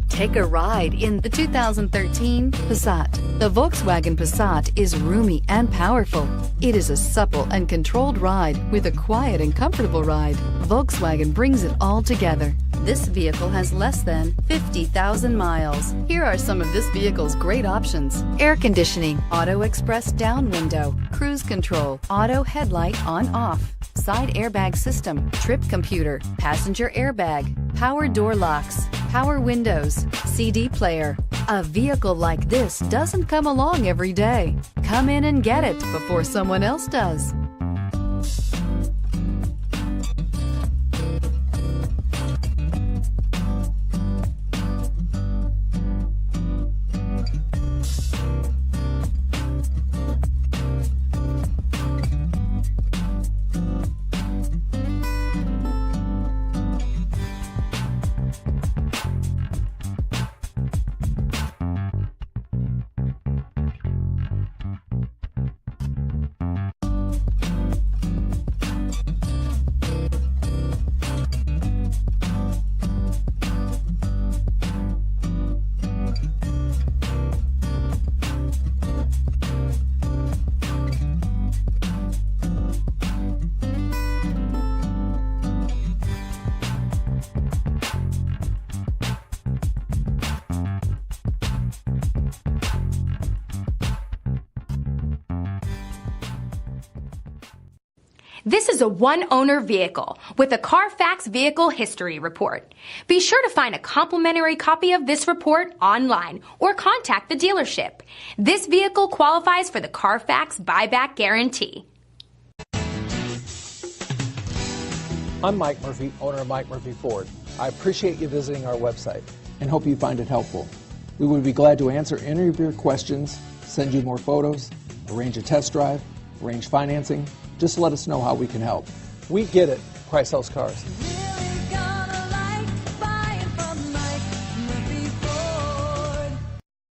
Take a ride in the 2013 Passat. The Volkswagen Passat is roomy and powerful. It is a supple and controlled ride with a quiet and comfortable ride. Volkswagen brings it all together. This vehicle has less than 50,000 miles. Here are some of this vehicle's great options: air conditioning, auto express down window, cruise control, auto headlight on/off, side airbag system, trip computer, passenger airbag, power door locks, power windows, CD player. A vehicle like this doesn't come along every day. Come in and get it before someone else does. This is a one-owner vehicle with a Carfax Vehicle History Report. Be sure to find a complimentary copy of this report online or contact the dealership. This vehicle qualifies for the Carfax Buyback Guarantee. I'm Mike Murphy, owner of Mike Murphy Ford. I appreciate you visiting our website and hope you find it helpful. We would be glad to answer any of your questions, send you more photos, arrange a test drive, arrange financing. Just let us know how we can help. We get it. Price sells cars.